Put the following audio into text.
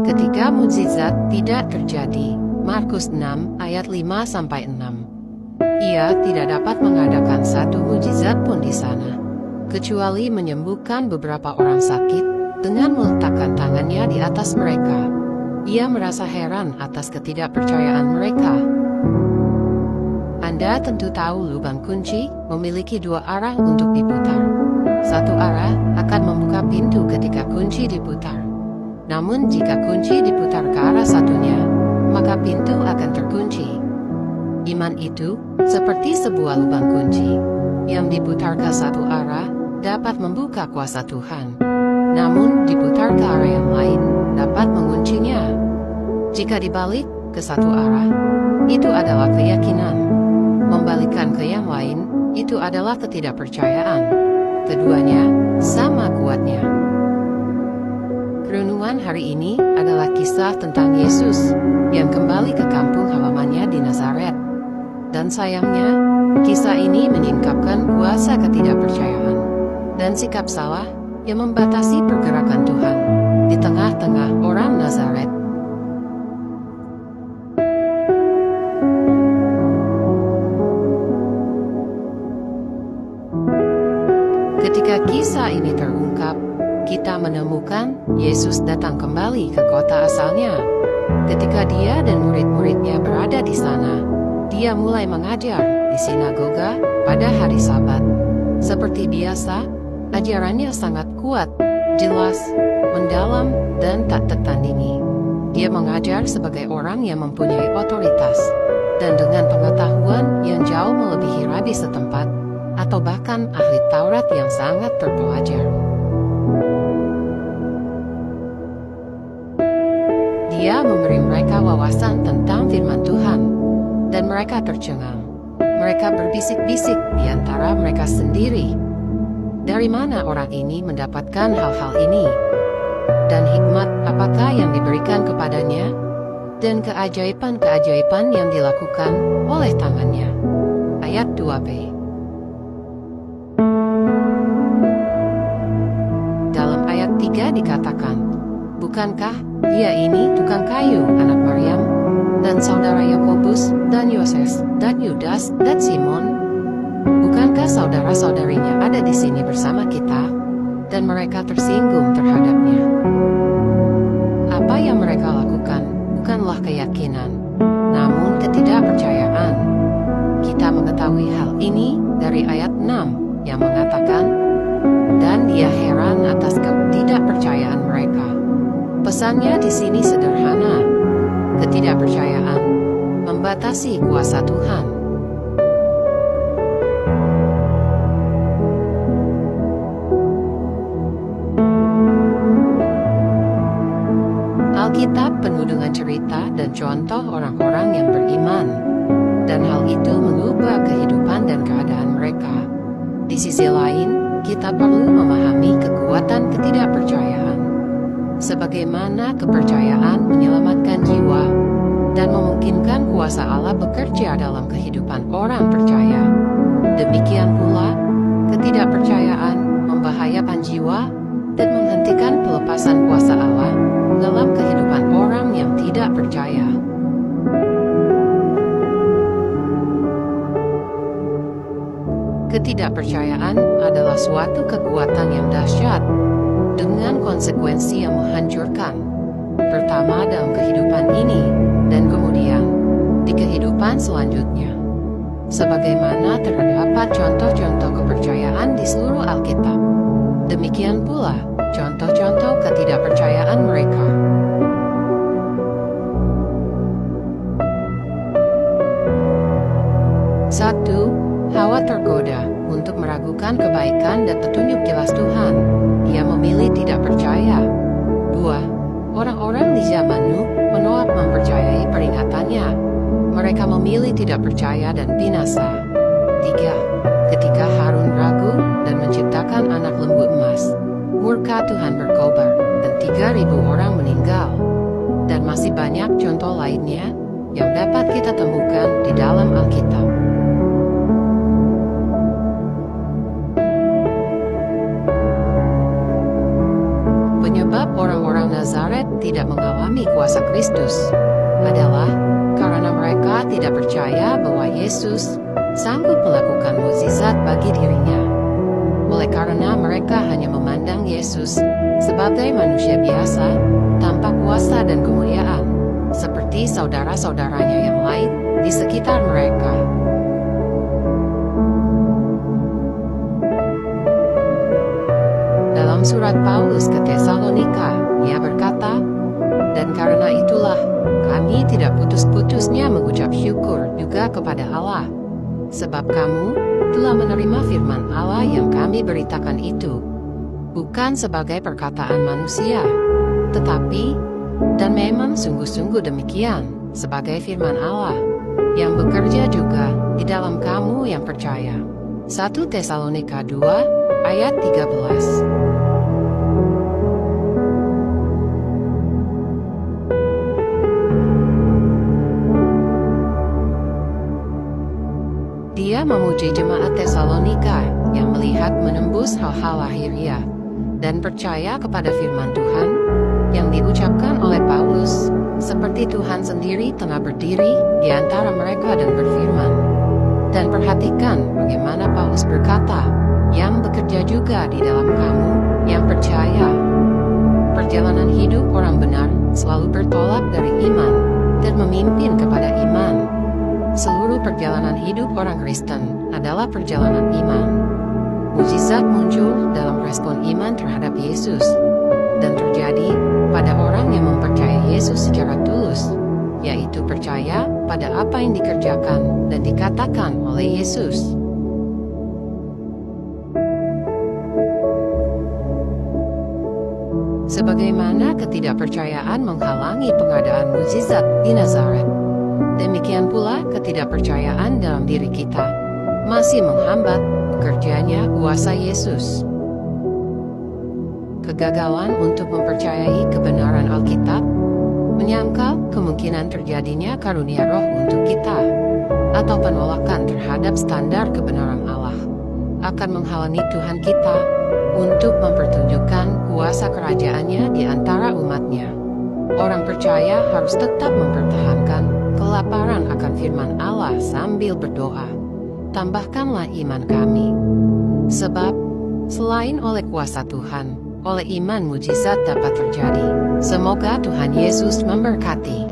ketika mukjizat tidak terjadi. Markus 6 ayat 5-6. Ia tidak dapat mengadakan satu mukjizat pun di sana, kecuali menyembuhkan beberapa orang sakit dengan meletakkan tangannya di atas mereka. Ia merasa heran atas ketidakpercayaan mereka. Anda tentu tahu lubang kunci memiliki dua arah untuk diputar. Satu arah akan membuka pintu ketika kunci diputar. Namun jika kunci diputar ke arah satunya, maka pintu akan terkunci. Iman itu seperti sebuah lubang kunci yang diputar ke satu arah dapat membuka kuasa Tuhan. Namun diputar ke arah yang lain dapat menguncinya. Jika dibalik ke satu arah, itu adalah keyakinan. Membalikkan ke yang lain, itu adalah ketidakpercayaan. Keduanya sama kuatnya. Renungan hari ini adalah kisah tentang Yesus yang kembali ke kampung halamannya di Nazaret. Dan sayangnya, kisah ini menyingkapkan kuasa ketidakpercayaan dan sikap salah yang membatasi pergerakan Tuhan di tengah-tengah orang Nazaret. Ketika kisah ini terungkap, kita menemukan Yesus datang kembali ke kota asalnya. Ketika dia dan murid-muridnya berada di sana, dia mulai mengajar di sinagoga pada hari Sabat. Seperti biasa, ajarannya sangat kuat, jelas, mendalam, dan tak tertandingi. Dia mengajar sebagai orang yang mempunyai otoritas, dan dengan pengetahuan yang jauh melebihi rabi setempat, atau bahkan ahli Taurat yang sangat terpelajar. Dia memberi mereka wawasan tentang firman Tuhan, dan mereka tercengang. Mereka berbisik-bisik di antara mereka sendiri. Dari mana orang ini mendapatkan hal-hal ini? Dan hikmat apakah yang diberikan kepadanya? Dan keajaiban-keajaiban yang dilakukan oleh tangannya. Ayat 2b. Dalam ayat 3 dikatakan, bukankah dia ini tukang kayu anak Maryam, dan saudara Yakobus, dan Yoses, dan Yudas, dan Simon? Bukankah saudara-saudarinya ada di sini bersama kita? Dan mereka tersinggung terhadapnya. Apa yang mereka lakukan bukanlah keyakinan, namun ketidakpercayaan. Kita mengetahui hal ini dari ayat 6 yang mengatakan, dan dia heran atas ketidakpercayaan mereka. Pesannya di sini sederhana. Ketidakpercayaan membatasi kuasa Tuhan. Alkitab penuh dengan cerita dan contoh orang-orang yang beriman, dan hal itu mengubah kehidupan dan keadaan mereka. Di sisi lain, kita perlu memahami kekuatan ketidakpercayaan. Sebagaimana kepercayaan menyelamatkan jiwa dan memungkinkan kuasa Allah bekerja dalam kehidupan orang percaya, demikian pula ketidakpercayaan membahayakan jiwa dan menghentikan pelepasan kuasa Allah dalam kehidupan orang yang tidak percaya. Ketidakpercayaan adalah suatu kekuatan yang dahsyat dengan konsekuensi yang menghancurkan, pertama dalam kehidupan ini dan kemudian di kehidupan selanjutnya. Sebagaimana terdapat contoh-contoh kepercayaan di seluruh Alkitab, demikian pula contoh-contoh ketidakpercayaan mereka. Satu, Hawa tergoda untuk meragukan kebaikan dan petunjuk jelas Tuhan. Ia memilih tidak percaya. 2. Orang-orang di zaman Nuh menolak mempercayai peringatannya. Mereka memilih tidak percaya dan binasa. 3. Ketika Harun ragu dan menciptakan anak lembu emas, murka Tuhan berkobar dan 3.000 orang meninggal. Dan masih banyak contoh lainnya yang dapat kita temukan di dalam Alkitab. Penyebab orang-orang Nazaret tidak mengalami kuasa Kristus adalah karena mereka tidak percaya bahwa Yesus sanggup melakukan mukjizat bagi dirinya. Oleh karena mereka hanya memandang Yesus sebagai manusia biasa, tanpa kuasa dan kemuliaan, seperti saudara-saudaranya yang lain di sekitar mereka. Dalam surat Paulus ke Tesalonika, ia berkata, "Dan karena itulah, kami tidak putus-putusnya mengucap syukur juga kepada Allah, sebab kamu telah menerima firman Allah yang kami beritakan itu, bukan sebagai perkataan manusia, tetapi, dan memang sungguh-sungguh demikian, sebagai firman Allah, yang bekerja juga di dalam kamu yang percaya." 1 Tesalonika 2, ayat 13. Dia memuji jemaat Tesalonika yang melihat menembus hal-hal lahiriah dan percaya kepada firman Tuhan yang diucapkan oleh Paulus, seperti Tuhan sendiri telah berdiri di antara mereka dan berfirman. Dan perhatikan bagaimana Paulus berkata, yang bekerja juga di dalam kamu yang percaya. Perjalanan hidup orang benar selalu bertolak dari iman dan memimpin kepada iman. Seluruh perjalanan hidup orang Kristen adalah perjalanan iman. Mukjizat muncul dalam respon iman terhadap Yesus, dan terjadi pada orang yang mempercayai Yesus secara tulus, yaitu percaya pada apa yang dikerjakan dan dikatakan oleh Yesus. Sebagaimana ketidakpercayaan menghalangi pengadaan mukjizat di Nazaret, demikian pula ketidakpercayaan dalam diri kita masih menghambat bekerjanya kuasa Yesus. Kegagalan untuk mempercayai kebenaran Alkitab, menyangkal kemungkinan terjadinya karunia roh untuk kita, atau penolakan terhadap standar kebenaran Allah, akan menghalangi Tuhan kita untuk mempertunjukkan kuasa kerajaannya di antara umatnya. Orang percaya harus tetap mempertahankan kelaparan akan firman Allah sambil berdoa, "Tambahkanlah iman kami." Sebab, selain oleh kuasa Tuhan, oleh iman mukjizat dapat terjadi. Semoga Tuhan Yesus memberkati.